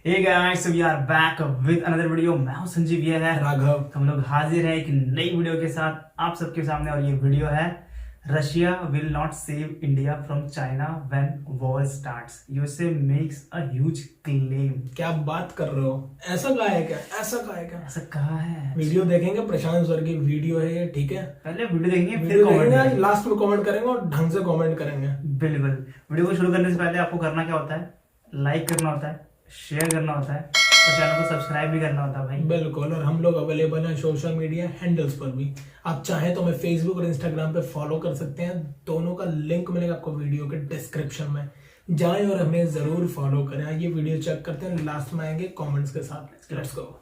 Hey guys, so we are back with another video। मैं हूं संजीव, ये है राघव। हम लोग हाजिर हैं एक नई वीडियो के साथ आप सबके सामने। और ये वीडियो है Russia will not save India from China when war starts. USA makes a huge claim. क्या बात कर रहे हो? ऐसा कहा है क्या? ऐसा कहा है क्या? ऐसा कहा है। वीडियो देखेंगे, प्रशांत सर की वीडियो है ये, ठीक है? पहले वीडियो देखेंगे फिर वीडियो कमेंट देखेंगे, करेंगे। लास्ट में कमेंट करेंगे और ढंग से कमेंट करेंगे। बिल्कुल। वीडियो को शुरू करने से पहले आपको करना क्या होता है, लाइक करना होता है, शेयर करना होता है और चैनल को सब्सक्राइब भी करना होता है भाई। बिल्कुल। और हम लोग अवेलेबल हैं सोशल मीडिया हैंडल्स पर भी। आप चाहें तो हमें फेसबुक और इंस्टाग्राम पे फॉलो कर सकते हैं। दोनों का लिंक मिलेगा आपको वीडियो के डिस्क्रिप्शन में। जाएं और हमें जरूर फॉलो करें। आइए वीडियो चेक करते हैं, लास्ट में आएंगे कमेंट्स के साथ। Let's go.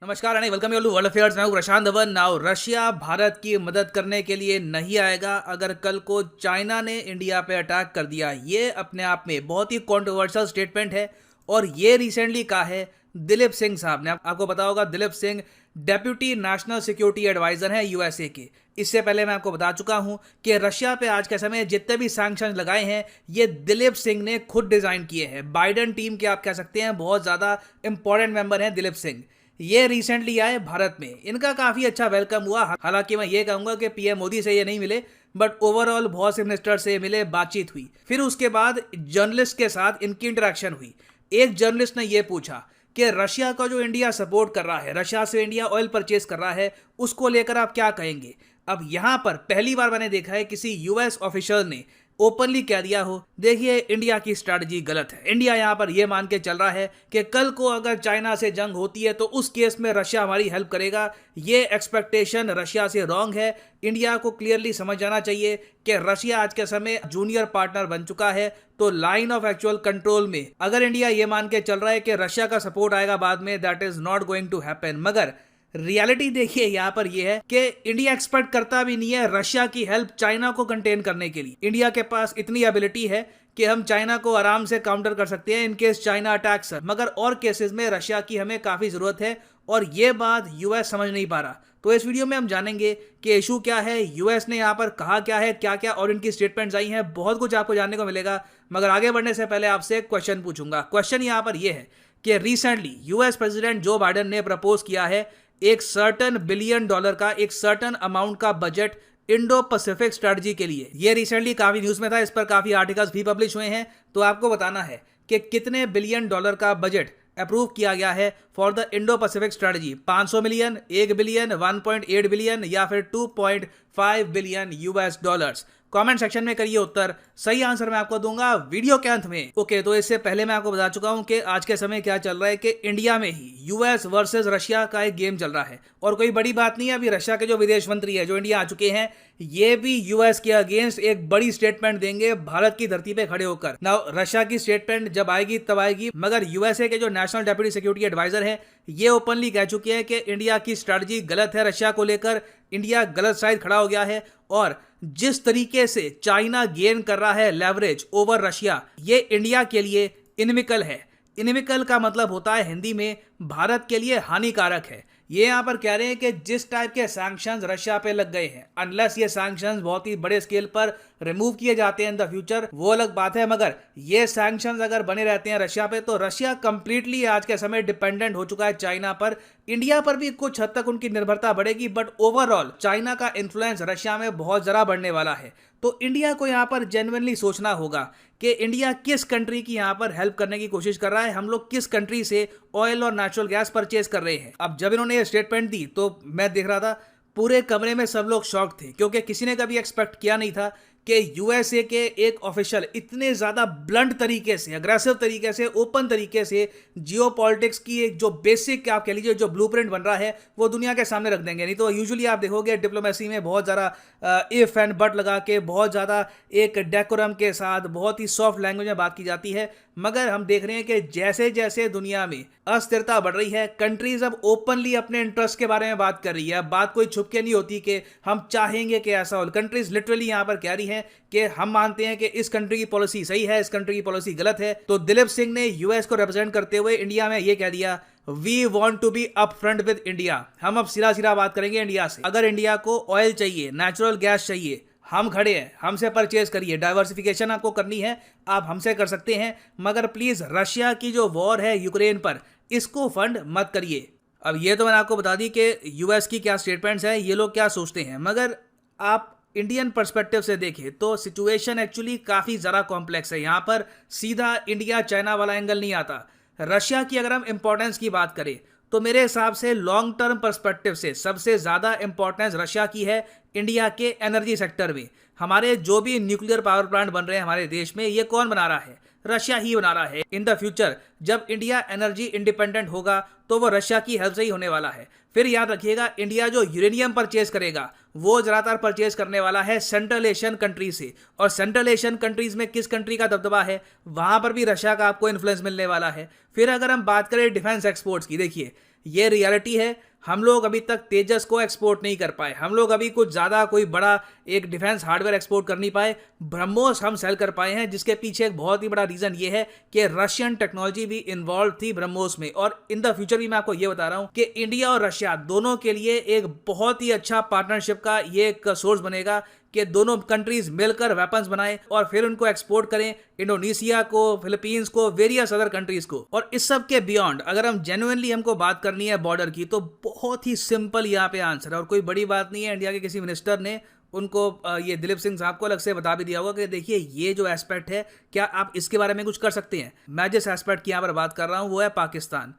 नमस्कार and welcome you to world affairs. मैं हूं प्रशांत धवन। नाउ रशिया भारत की मदद करने के लिए नहीं आएगा अगर कल को चाइना ने इंडिया पे अटैक कर दिया। ये अपने आप में बहुत ही कंट्रोवर्शियल स्टेटमेंट है और ये रिसेंटली कहा है दिलीप सिंह साहब ने। आपको पता होगा Daleep Singh deputy national security advisor हैं यूएसए के। इससे पहले मैं आपको बता चुका हूं कि रशिया पे आज के समय जितने भी सैंक्शन लगाए हैं ये दिलीप सिंह ने खुद डिजाइन किए हैं। बाइडेन टीम के आप कह सकते हैं बहुत ज्यादा इंपॉर्टेंट मेंबर हैं दिलीप सिंह। ये रिसेंटली आए भारत में, इनका काफी अच्छा वेलकम हुआ। हालांकि मैं ये कहूंगा कि पीएम मोदी से ये नहीं मिले, बट ओवरऑल बहुत से मिनिस्टर से मिले, बातचीत हुई। फिर उसके बाद जर्नलिस्ट के साथ इनकी इंटरेक्शन हुई। एक जर्नलिस्ट ने ये पूछा कि रशिया का जो इंडिया सपोर्ट कर रहा है, रशिया से इंडिया ऑयल परचेज कर रहा है, उसको लेकर आप क्या कहेंगे। अब यहां पर पहली बार मैंने देखा है किसी यूएस ऑफिशियल ने ओपनली कह दिया हो देखिए इंडिया की स्ट्रैटेजी गलत है। इंडिया यहां पर यह मान के चल रहा है कि कल को अगर चाइना से जंग होती है तो उस केस में रशिया हमारी हेल्प करेगा। ये एक्सपेक्टेशन रशिया से रॉन्ग है। इंडिया को क्लियरली समझ जाना चाहिए कि रशिया आज के समय जूनियर पार्टनर बन चुका है। तो लाइन ऑफ एक्चुअल कंट्रोल में अगर इंडिया ये मान के चल रहा है कि रशिया का सपोर्ट आएगा बाद में, that is not going to happen. मगर रियलिटी देखिए यहां पर यह है कि इंडिया एक्सपेक्ट करता भी नहीं है रशिया की हेल्प चाइना को कंटेन करने के लिए। इंडिया के पास इतनी एबिलिटी है कि हम चाइना को आराम से काउंटर कर सकते हैं इन केस चाइना अटैक्स। मगर और केसेस में रशिया की हमें काफी जरूरत है और यह बात यूएस समझ नहीं पा रहा। तो इस वीडियो में हम जानेंगे कि इशू क्या है, यूएस ने यहां पर कहा क्या है, क्या क्या और इनकी स्टेटमेंट्स आई हैं। बहुत कुछ आपको जानने को मिलेगा। मगर आगे बढ़ने से पहले आपसे एक क्वेश्चन पूछूंगा। क्वेश्चन यहां पर यह है कि recently US president Joe Biden ने प्रपोज किया है एक सर्टन $1 बिलियन का, एक सर्टन अमाउंट का बजट इंडो पैसिफिक स्ट्रेटजी के लिए। ये रिसेंटली काफी न्यूज में था, इस पर काफी आर्टिकल्स भी पब्लिश हुए हैं। तो आपको बताना है कि कितने $1 बिलियन का बजट अप्रूव किया गया है for the Indo Pacific strategy. 500 million, 1 billion, 1.8 billion या फिर 2.5 billion US dollars. Comment section में करिए उत्तर। सही आंसर मैं आपको दूंगा वीडियो के अंत में। ओके, तो इससे पहले मैं आपको बता चुका हूं कि आज के समय क्या चल रहा है कि इंडिया में ही यूएस वर्सेस रशिया का एक गेम चल रहा है। और कोई बड़ी बात नहीं है, अभी रशिया के जो विदेश मंत्री है जो इंडिया आ चुके हैं, ये भी यूएस के अगेंस्ट एक बड़ी स्टेटमेंट देंगे भारत की धरती पे खड़े होकर। नाउ रशिया की स्टेटमेंट जब आएगी तब आएगी, मगर यूएसए के जो नेशनल डेप्यूटी सिक्योरिटी एडवाइजर हैं ये ओपनली कह चुके हैं कि इंडिया की स्ट्रैटेजी गलत है। रशिया को लेकर इंडिया गलत साइड खड़ा हो गया है और जिस तरीके से चाइना गेन कर रहा है लेवरेज ओवर रशिया, ये इंडिया के लिए इनमिकल है। इनमिकल का मतलब होता है हिंदी में भारत के लिए हानिकारक है। ये यहां पर कह रहे हैं कि जिस टाइप के सैंक्शंस रशिया पे लग गए हैं, अनलेस ये सैंक्शंस बहुत ही बड़े स्केल पर रिमूव किए जाते हैं इन द फ्यूचर, वो अलग बात है। मगर ये सैंक्शंस अगर बने रहते हैं रशिया पे तो रशिया कंप्लीटली आज के समय डिपेंडेंट हो चुका है चाइना पर। इंडिया पर भी कुछ हद तक उनकी निर्भरता बढ़ेगी, बट ओवरऑल चाइना का इन्फ्लुएंस रशिया में बहुत जरा बढ़ने वाला है। तो इंडिया को यहां पर जेन्युइनली सोचना होगा कि इंडिया किस कंट्री की यहां पर हेल्प करने की कोशिश कर रहा है, हम लोग किस कंट्री से ऑयल और नेचुरल गैस परचेज कर रहे हैं। अब जब इन्होंने ये स्टेटमेंट दी तो मैं देख रहा था पूरे कमरे में सब लोग शॉक थे, क्योंकि किसी ने कभी एक्सपेक्ट किया नहीं था कि यूएसए के एक ऑफिशियल इतने ज्यादा ब्लंट तरीके से, अग्रेसिव तरीके से, ओपन तरीके से जियोपॉलिटिक्स की एक जो बेसिक आप कह लीजिए जो ब्लूप्रिंट बन रहा है वो दुनिया के सामने रख देंगे। नहीं तो यूजुअली आप देखोगे डिप्लोमेसी में बहुत ज़्यादा इफ एंड बट लगा के, बहुत ज़्यादा एक डेकोरम के साथ, बहुत ही सॉफ्ट लैंग्वेज में बात की जाती है। मगर हम देख रहे हैं कि जैसे जैसे दुनिया में अस्थिरता बढ़ रही है, कंट्रीज अब ओपनली अपने इंटरेस्ट के बारे में बात कर रही है। बात कोई छुप के नहीं होती कि हम चाहेंगे कि ऐसा हो। कंट्रीज लिटरली यहां पर कह रही हैं कि हम मानते हैं कि इस कंट्री की पॉलिसी सही है, इस कंट्री की पॉलिसी गलत है। तो दिलीप सिंह ने यूएस को रिप्रेजेंट करते हुए इंडिया में यह कह दिया, we want to be up front with India. हम अब सिरा सिरा बात करेंगे इंडिया से। अगर इंडिया को ऑयल चाहिए, नेचुरल गैस चाहिए, हम खड़े हैं, हमसे परचेज करिए, डाइवर्सिफिकेशन आपको करनी है आप हमसे कर सकते हैं, मगर प्लीज़ रशिया की जो वॉर है यूक्रेन पर, इसको फंड मत करिए। अब ये तो मैंने आपको बता दी कि यूएस की क्या स्टेटमेंट्स हैं, ये लोग क्या सोचते हैं, मगर आप इंडियन पर्सपेक्टिव से देखें तो सिचुएशन एक्चुअली काफ़ी ज़रा कॉम्प्लेक्स है। यहाँ पर सीधा इंडिया चाइना वाला एंगल नहीं आता। रशिया की अगर हम इंपॉर्टेंस की बात करें तो मेरे हिसाब से लॉन्ग टर्म पर्सपेक्टिव से सबसे ज़्यादा इंपॉर्टेंस रशिया की है इंडिया के एनर्जी सेक्टर में। हमारे जो भी न्यूक्लियर पावर प्लांट बन रहे हैं हमारे देश में, ये कौन बना रहा है? रशिया ही बना रहा है। इन द फ्यूचर जब इंडिया एनर्जी इंडिपेंडेंट होगा तो वो रशिया की हेल्प से ही होने वाला है। फिर याद रखिएगा, इंडिया जो यूरेनियम परचेज करेगा वो ज़्यादातर परचेज करने वाला है सेंट्रल एशियन कंट्रीज से, और सेंट्रल एशियन कंट्रीज में किस कंट्री का दबदबा है, वहां पर भी रशिया का आपको इन्फ्लुएंस मिलने वाला है। फिर अगर हम बात करें डिफेंस एक्सपोर्ट्स की, देखिए ये रियलिटी है, हम लोग अभी तक तेजस को एक्सपोर्ट नहीं कर पाए, हम लोग अभी कुछ ज़्यादा कोई बड़ा एक डिफेंस हार्डवेयर एक्सपोर्ट कर नहीं पाए। ब्रह्मोस हम सेल कर पाए हैं, जिसके पीछे एक बहुत ही बड़ा रीज़न ये है कि रशियन टेक्नोलॉजी भी इन्वॉल्व थी ब्रह्मोस में। और इन द फ्यूचर भी मैं आपको ये बता रहा हूँ कि इंडिया और रशिया दोनों के लिए एक बहुत ही अच्छा पार्टनरशिप का ये एक सोर्स बनेगा कि दोनों कंट्रीज मिलकर वेपन्स बनाएं और फिर उनको एक्सपोर्ट करें इंडोनेशिया को, फिलीपींस को, वेरियस अदर कंट्रीज को। और इस सब के बियॉन्ड अगर हम जेन्युइनली हमको बात करनी है बॉर्डर की, तो बहुत ही सिंपल यहाँ पे आंसर है और कोई बड़ी बात नहीं है। इंडिया के किसी मिनिस्टर ने उनको ये दिलीप सिंह साहब को अलग से बता भी दिया होगा कि देखिए ये जो एस्पेक्ट है, क्या आप इसके बारे में कुछ कर सकते हैं। मैं जिस एस्पेक्ट की यहाँ पर बात कर रहा हूँ वो है पाकिस्तान।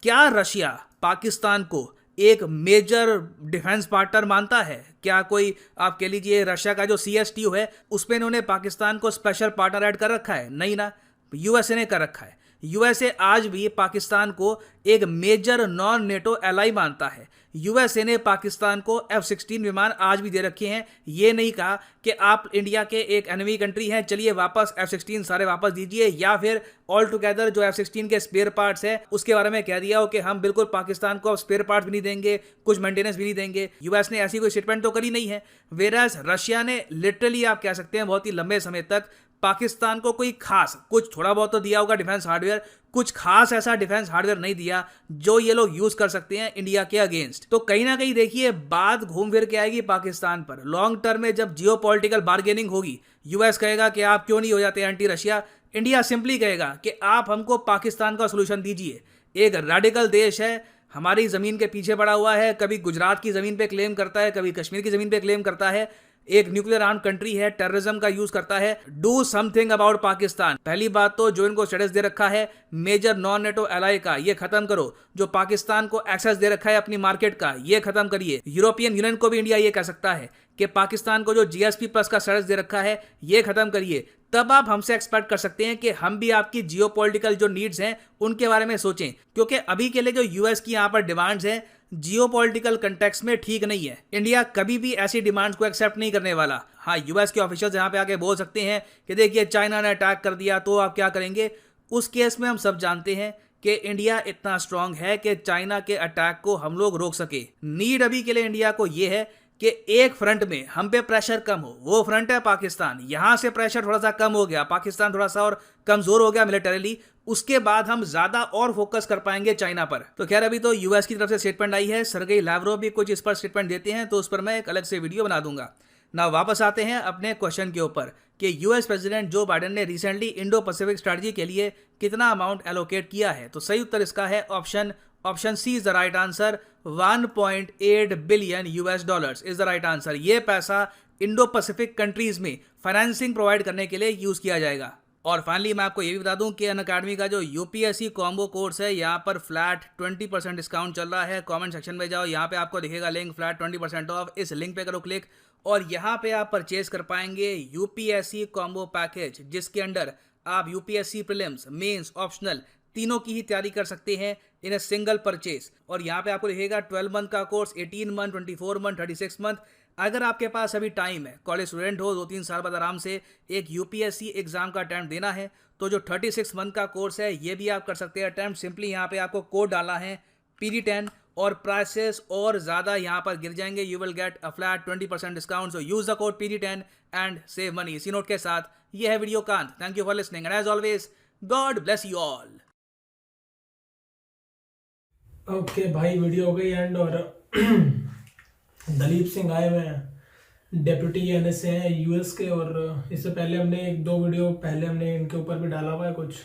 क्या रशिया पाकिस्तान को एक मेजर डिफेंस पार्टनर मानता है? क्या कोई आप कह लीजिए रशिया का जो CSTO है उसमें इन्होंने पाकिस्तान को स्पेशल पार्टनर ऐड कर रखा है? नहीं ना, यूएसए ने कर रखा है। यूएसए आज भी पाकिस्तान को एक मेजर नॉन नेटो एलाई मानता है। यूएसए ने पाकिस्तान को F-16 विमान आज भी दे रखे हैं। ये नहीं कहा कि आप इंडिया के एक एनिमी कंट्री हैं, चलिए वापस F-16 सारे वापस दीजिए, या फिर ऑल टुगेदर जो F-16 के स्पेयर पार्ट्स है उसके बारे में कह दिया हो कि हम बिल्कुल पाकिस्तान को स्पेयर पार्ट्स भी नहीं देंगे, कुछ मेंटेनेंस भी नहीं देंगे। यूएस ने ऐसी कोई स्टेटमेंट तो करी नहीं है। वेराज रशिया ने लिटरली आप कह सकते हैं बहुत ही लंबे समय तक पाकिस्तान को कोई खास, कुछ थोड़ा बहुत तो दिया होगा डिफेंस हार्डवेयर, कुछ खास ऐसा डिफेंस हार्डवेयर नहीं दिया जो ये लोग यूज कर सकते हैं इंडिया के अगेंस्ट। तो कहीं ना कहीं देखिए बात घूम फिर के आएगी पाकिस्तान पर। लॉन्ग टर्म में जब जियोपॉलिटिकल बार्गेनिंग होगी, यूएस कहेगा कि आप क्यों नहीं हो जाते एंटी रशिया, इंडिया सिंपली कहेगा कि आप हमको पाकिस्तान का सोल्यूशन दीजिए। एक रेडिकल देश है, हमारी जमीन के पीछे पड़ा हुआ है, कभी गुजरात की जमीन पे क्लेम करता है, कभी कश्मीर की जमीन पे क्लेम करता है, एक न्यूक्लियर आर्म कंट्री है, टेररिज्म का यूज करता है। Do something about Pakistan. पहली बात तो जो इनको स्टेटस दे रखा है मेजर नॉन नेटो एलाई का, ये खत्म करो। जो पाकिस्तान को एक्सेस दे रखा है अपनी मार्केट का, ये खत्म करिए। यूरोपियन यूनियन को भी इंडिया ये कह सकता है कि पाकिस्तान को जो GSP+ का स्टेटस दे रखा है ये खत्म करिए। तब आप हमसे एक्सपेक्ट कर सकते हैं कि हम भी आपकी जियोपॉलिटिकल जो नीड्स हैं उनके बारे में सोचें, क्योंकि अभी के लिए जो यूएस की यहाँ पर डिमांड्स हैं जियोपॉलिटिकल कंटेक्स्ट में ठीक नहीं है। इंडिया कभी भी ऐसी डिमांड्स को एक्सेप्ट नहीं करने वाला। हाँ, यूएस के ऑफिशियल्स यहाँ पे आके बोल सकते हैं कि देखिए चाइना ने अटैक कर दिया तो आप क्या करेंगे। उस केस में हम सब जानते हैं कि इंडिया इतना स्ट्रांग है कि चाइना के अटैक को हम लोग रोक सके। नीड अभी के लिए इंडिया को यह है कि एक फ्रंट में हम पे प्रेशर कम हो, वो फ्रंट है पाकिस्तान। यहां से प्रेशर थोड़ा सा कम हो गया, पाकिस्तान थोड़ा सा और कमजोर हो गया मिलिटरीली, उसके बाद हम ज्यादा और फोकस कर पाएंगे चाइना पर। तो खैर अभी तो यूएस की तरफ से स्टेटमेंट आई है, सरगेई लैवरोव भी कुछ इस पर स्टेटमेंट देते हैं, तो उस पर मैं एक अलग से वीडियो बना दूंगा। ना वापस आते हैं अपने क्वेश्चन के ऊपर कि यूएस प्रेसिडेंट जो बाइडेन ने रिसेंटली इंडो पैसिफिक स्ट्रेटजी के लिए कितना अमाउंट एलोकेट किया है। तो सही उत्तर इसका है option C is the right answer. 1.8 billion US dollars is the right answer. ये पैसा इंडो पैसिफिक कंट्रीज में फाइनेंसिंग प्रोवाइड करने के लिए यूज किया जाएगा। और फाइनली मैं आपको ये भी बता दूं कि अनअकैडमी का जो UPSC कॉम्बो कोर्स है, यहाँ पर फ्लैट 20% डिस्काउंट चल रहा है। कमेंट सेक्शन में जाओ, यहाँ पे आपको दिखेगा लिंक फ्लैट 20% ऑफ। इस लिंक पे करो क्लिक और यहाँ पे आप परचेज कर पाएंगे UPSC कॉम्बो पैकेज, जिसके अंडर आप UPSC प्रीलिम्स, मेंस, ऑप्शनल तीनों की ही तैयारी कर सकते हैं इन ए सिंगल परचेज। और यहाँ पे आपको दिखेगा 12 मंथ का कोर्स, 18 मंथ, 24 मंथ, 36 मंथ। अगर आपके पास अभी टाइम है, कॉलेज स्टूडेंट हो, 2-3 साल बाद आराम से एक UPSC एग्जाम का अटेम्प्ट देना है, तो जो 36 मंथ का कोर्स है ये भी आप कर सकते हैं अटेम्प्ट। सिंपली यहाँ पे आपको कोड डालना है PD10 और प्राइसेस और ज़्यादा यहाँ पर गिर जाएंगे। You will get a flat 20% discount. So use the code PD10 and save money. इसी नोट के साथ ये है वीडियो कांत। Thank you for listening and as always God bless you all. Okay भाई, वीडियो हो गई एंड। और दलीप सिंह आए हुए हैं, डेप्यूटी एनएसए हैं यूएस के, और इससे पहले हमने एक दो वीडियो पहले हमने इनके ऊपर भी डाला हुआ है कुछ।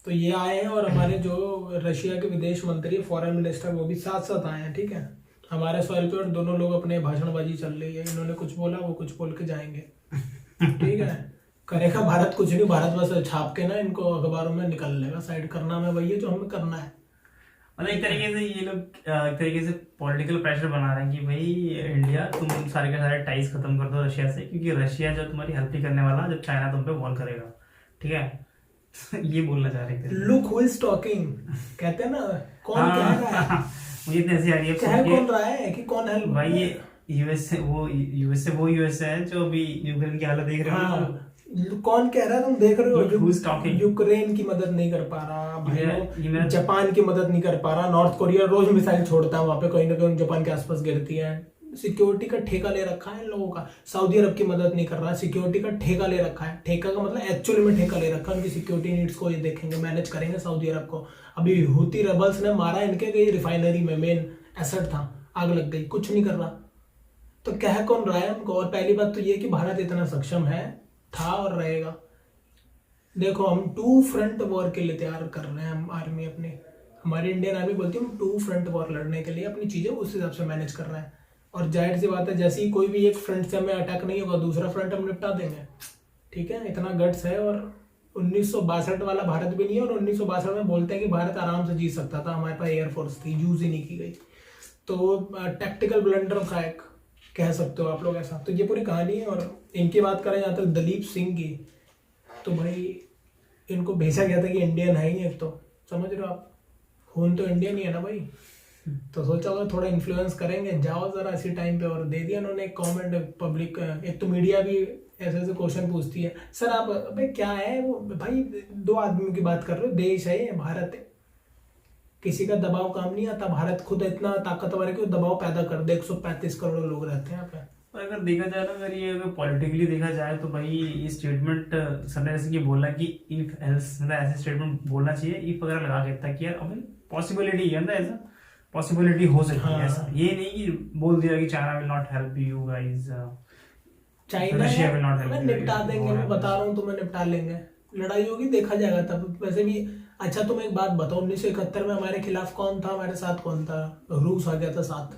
तो ये आए हैं, और हमारे जो रशिया के विदेश मंत्री फॉरेन मिनिस्टर वो भी साथ साथ आए हैं, ठीक है। हमारे सॉइल पे और दोनों लोग अपने भाषणबाजी चल रही है, इन्होंने कुछ बोला वो कुछ बोल के जाएंगे, ठीक है। करेगा भारत कुछ नहीं, भारत बस छाप के ना इनको अखबारों में निकल लेगा, साइड करना में वही है जो हमें करना है। मतलब एक तरीके से ये लोग एक तरीके से पॉलिटिकल प्रेशर बना रहे हैं कि भाई इंडिया तुम सारे के सारे टाइज खत्म कर दो रशिया से, क्योंकि रशिया जो तुम्हारी हेल्प नहीं करने वाला जब चाइना तुम पे वॉर करेगा, ठीक है। ये बोलना चाह रहे थे। लुक हु इज टॉकिंग, कहते हैं ना, कौन कह रहा है। मुझे इतनी हंसी आ रही है कह कौन रहा है कि कौन हेल्प भाई, ये यूएसए वो यूएसए है जो अभी यूक्रेन की हालत देख रहे हो। हाँ, कौन कह रहा है, तुम देख रहे Look who's talking. हो। यूक्रेन की मदद नहीं कर पा रहा ये मेरा- भाई, जापान की मदद नहीं कर पा रहा। नॉर्थ कोरिया रोज मिसाइल छोड़ता है, वहां पे कहीं ना कहीं जापान के आसपास गिरती है। सिक्योरिटी का ठेका ले रखा है इन लोगों का। सऊदी अरब की मदद नहीं कर रहा, सिक्योरिटी का ठेका ले रखा है। ठेका का मतलब एक्चुअली में ठेका ले रखा है, उनकी सिक्योरिटी नीड्स को ये देखेंगे, मैनेज करेंगे सऊदी अरब को। अभी हुती रेबल्स ने मारा इनके कई रिफाइनरी में, मेन एसेट था, आग लग गई, कुछ नहीं कर रहा। तो कह कौन रहा है उनको। और पहली बात तो ये कि भारत इतना सक्षम है, था और रहेगा। देखो, हम 2 फ्रंट वॉर के लिए तैयार कर रहे हैं, हम आर्मी अपनी, हमारी इंडियन आर्मी बोलती है हम 2 फ्रंट वॉर लड़ने के लिए अपनी चीजें उस हिसाब से मैनेज कर रहे हैं। और जाहिर सी बात है, जैसे ही कोई भी एक फ्रंट से हमें अटैक नहीं होगा, दूसरा फ्रंट हम निपटा देंगे, ठीक है। इतना गट्स है। और 1962 वाला भारत भी नहीं है, और 1962 में बोलते हैं कि भारत आराम से जीत सकता था, हमारे पास एयरफोर्स थी, यूज ही नहीं की गई। तो टैक्टिकल ब्लंडर का एक कह सकते हो आप लोग ऐसा। तो ये पूरी कहानी है। और इनकी बात करें यहाँ तक दलीप सिंह की, तो भाई इनको भेजा गया था कि इंडियन है ही, एक तो समझ रहे हो आप, खून तो इंडियन ही है ना भाई। तो सोचा होगा थोड़ा इन्फ्लुएंस करेंगे, जाओ जरा इसी टाइम पे। और दे दिया उन्होंने एक कमेंट पब्लिक। एक तो मीडिया भी ऐसे ऐसे क्वेश्चन पूछती है, सर आप भाई क्या है वो, भाई 2 आदमियों की बात कर रहे हो, देश है भारत है, किसी का दबाव काम नहीं आता। भारत खुद इतना ताकतवर है कि वो दबाव पैदा कर दे। 135 करोड़ लोग रहते हैं यहाँ पे। और अगर देखा जाए ना, अगर ये पॉलिटिकली देखा जाए तो भाई ये स्टेटमेंट संजय सिंह ये बोलना कि इफ एल्स, मतलब ऐसे स्टेटमेंट बोलना चाहिए इफ वगैरह लगा के, ताकि यार अभी पॉसिबिलिटी है ना, ऐसा पॉसिबिलिटी हो सकती है ऐसा। ये नहीं कि बोल दिया कि China will not help you guys, China Russia will not help, निपटा देंगे, मैं बता रहा हूँ तुम्हें, निपटा लेंगे। लड़ाई होगी, देखा जाएगा तब। वैसे भी अच्छा, तुम एक बात बताओ, 1971 में हमारे खिलाफ कौन था, हमारे साथ कौन था? रूस आ गया था साथ,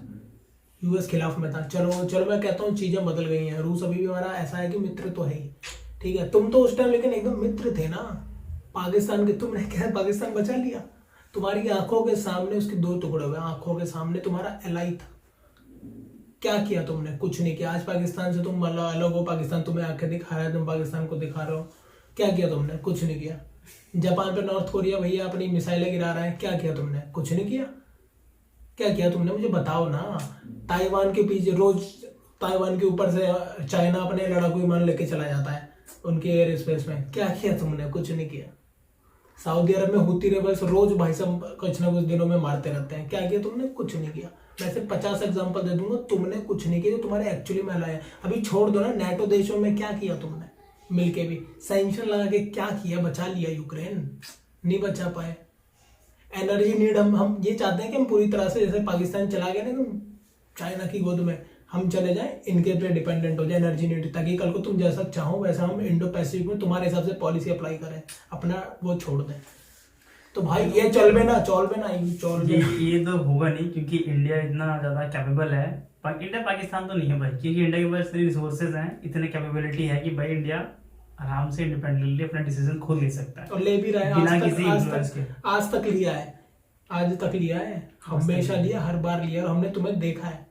यूएस खिलाफ में था। चलो मैं कहता हूँ चीजें बदल गई हैं। रूस अभी भी हमारा ऐसा है कि मित्र तो है ही, ठीक है। तुम तो उस टाइम लेकिन एकदम मित्र थे ना पाकिस्तान के। तुमने क्या पाकिस्तान बचा लिया? तुम्हारी आंखों के सामने उसके 2 टुकड़े हुए, आंखों के सामने तुम्हारा एलाई था। क्या किया तुमने? कुछ नहीं किया। आज पाकिस्तान से तुम अलग हो, पाकिस्तान तुम्हें आंखें दिखा रहा है, तुम पाकिस्तान को दिखा रहे हो। क्या किया तुमने? कुछ नहीं किया। जापान पे नॉर्थ कोरिया भैया अपनी मिसाइलें गिरा रहा है, क्या किया तुमने? कुछ नहीं किया। क्या किया तुमने? मुझे बताओ ना। ताइवान के पीछे रोज, ताइवान के ऊपर से चाइना अपने लड़ाकू विमान लेके चला जाता है उनके एयर स्पेस में। क्या किया तुमने? कुछ नहीं किया। सऊदी अरब में हुती रेबल्स रोज भाई साहब कुछ ना कुछ दिनों में मारते रहते हैं। क्या किया तुमने? कुछ नहीं किया। मैं सिर्फ 50 एग्जाम्पल दे दूंगा, तुमने कुछ नहीं किया जो तुम्हारे एक्चुअली में लाया। अभी छोड़ दो ना, नेटो देशों में क्या किया तुमने मिलके भी? सैंक्शन लगा के क्या किया? बचा लिया यूक्रेन? नहीं बचा पाए। एनर्जी नीड हम ये चाहते हैं कि हम पूरी तरह से, जैसे पाकिस्तान चला गया ना तुम चाइना की गोद में, हम चले जाएं, इनके पे डिपेंडेंट हो जाए एनर्जी नीड, ताकि कल को तुम जैसा चाहो वैसा हम इंडो पैसिफिक में तुम्हारे हिसाब से पॉलिसी अप्लाई करें, अपना वो छोड़ दें। तो भाई ये चल में ना ये तो होगा नहीं, क्योंकि इंडिया इतना ज्यादा कैपेबल है। इंडिया पाकिस्तान तो नहीं है भाई, क्योंकि इंडिया के पास इतने रिसोर्सेज हैं, इतने कैपेबिलिटी है कि भाई इंडिया आराम से इंडिपेंडेंटली अपना डिसीजन खुद ले सकता है और ले भी रहा है। बिना किसी इन्फ्लुएंस के। आज तक लिया है, आज तक लिया है, हमेशा लिया, हर बार लिया। और हमने तुम्हें देखा है,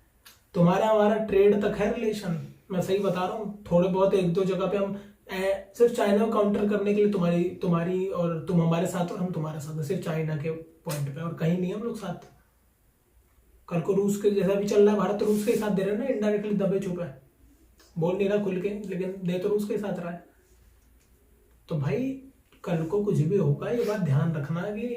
तुम्हारा हमारा ट्रेड तक है रिलेशन। मैं सही बता रहा हूँ। थोड़े बहुत 1-2 जगह पे हम सिर्फ चाइना को काउंटर करने के लिए तुम्हारी और तुम हमारे साथ और हम तुम्हारे साथ, सिर्फ चाइना के पॉइंट पे, और कहीं नहीं हम लोग साथ। कल को रूस के जैसा भी चल रहा है, भारत तो रूस के साथ दे रहे हैं ना, इनडायरेक्टली दबे छुपे, बोल नहीं रहा खुल के, लेकिन दे तो रूस के साथ रहा है। तो भाई कल को कुछ भी होगा, ये बात ध्यान रखना कि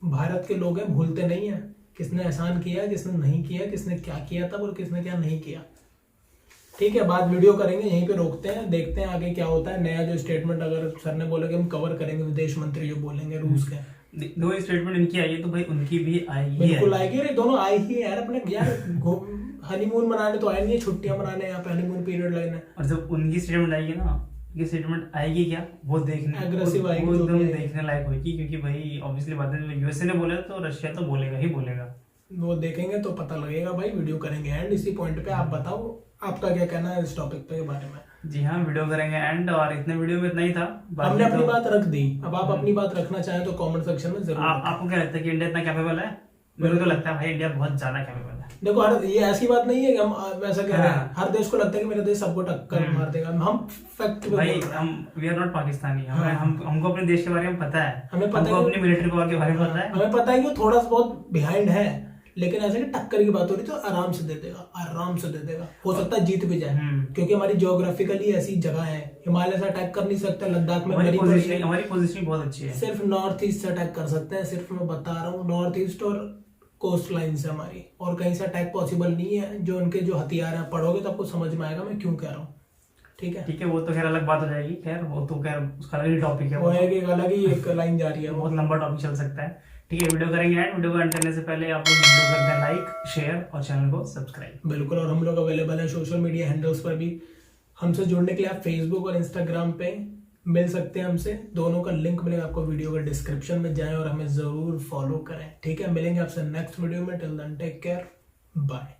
भारत के लोग हैं, भूलते नहीं है किसने एहसान किया, किसने नहीं किया, किसने क्या किया था और किसने क्या नहीं किया। ठीक है, बाद वीडियो करेंगे, यहीं पे रोकते हैं, देखते हैं आगे क्या होता है। नया जो स्टेटमेंट अगर सर ने बोला कि हम कवर करेंगे, विदेश मंत्री जो बोलेंगे रूस के, 2 स्टेटमेंट इनकी आई है, तो भाई उनकी भी आएगी, बिल्कुल आएगी। अरे दोनों आए ही यार, अपने यार हनीमून मनाने तो आए नहीं है, छुट्टियां मनाने यहाँ पे हनीमून पीरियड लगना है। और जब उनकी स्टेटमेंट आएगी ना, उनकी स्टेटमेंट आएगी क्या वो देखने, Aggressive आएगी, वो जो भी एकदम आएगी। देखने लायक होगी, क्योंकि भाई ऑब्वियसली बात है, यूएसए ने बोला तो रशिया तो बोलेगा ही बोलेगा। वो देखेंगे तो पता लगेगा भाई, वीडियो करेंगे एंड इसी पॉइंट पे। आप बताओ आपका क्या कहना है इस टॉपिक पे के बारे में। जी हाँ, वीडियो करेंगे एंड, और इतने वीडियो में इतना ही था। बाकी हमने अपनी तो बात रख दी, अब आप अपनी बात रखना चाहें तो कमेंट सेक्शन में जरूर बताएं। आपको क्या लगता है कि इंडिया इतना कैपेबल है? मेरे को तो लगता है भाई इंडिया बहुत ज्यादा कैपेबल है। देखो हर ये ऐसी बात नहीं है कि हम वैसा कह रहे हैं, हाँ। हर देश को लगता है कि मेरा देश सबको टक्कर मार देगा। हम फैक्ट पे भाई बोल रहे हैं। हम वी आर नॉट पाकिस्तानी, हमें हाँ। हमको अपने देश के बारे में पता है, हमें पता हमको है कि- अपनी मिलिट्री पावर के बारे में पता है। हमें पता है कि वो थोड़ा सा बहुत बिहाइंड है, लेकिन ऐसे कि टक्कर की बात हो रही तो आराम से दे देगा, आराम से दे देगा। हो सकता है जीत भी जाए, क्योंकि हमारी ज्योग्राफिकली ऐसी जगह है, हिमालय से अटैक कर नहीं सकते, लद्दाख में हमारी मरी पड़ी है। पोजीशनिंग बहुत अच्छी है। सिर्फ नॉर्थ ईस्ट से अटैक कर सकते हैं, सिर्फ मैं बता रहा हूँ, नॉर्थ ईस्ट और कोस्ट लाइन से हमारी, और कहीं से अटैक पॉसिबल नहीं है। जो उनके जो हथियार हैं, पढ़ोगे तो आपको समझ में आएगा मैं क्यों कह रहा हूँ। ठीक है, ठीक है, वो तो खैर अलग बात हो जाएगी। खैर वो तो खैर उसका अलग ही टॉपिक है, वो है कि एक अलग ही एक लाइन जा रही है वो। बहुत लंबा टॉपिक चल सकता है। ठीक है, वीडियो करेंगे एंड वीडियो को एंड करने से पहले आप लोग वीडियो कर दें लाइक, शेयर और चैनल को सब्सक्राइब। बिल्कुल, और हम लोग अवेलेबल हैं सोशल मीडिया हैंडल्स पर भी। हमसे जुड़ने के लिए आप फेसबुक और इंस्टाग्राम पे मिल सकते हैं हमसे, दोनों का लिंक मिलेगा आपको वीडियो के डिस्क्रिप्शन में। जाएं और हमें जरूर फॉलो करें। ठीक है, मिलेंगे आपसे नेक्स्ट वीडियो में। Till then take care, bye.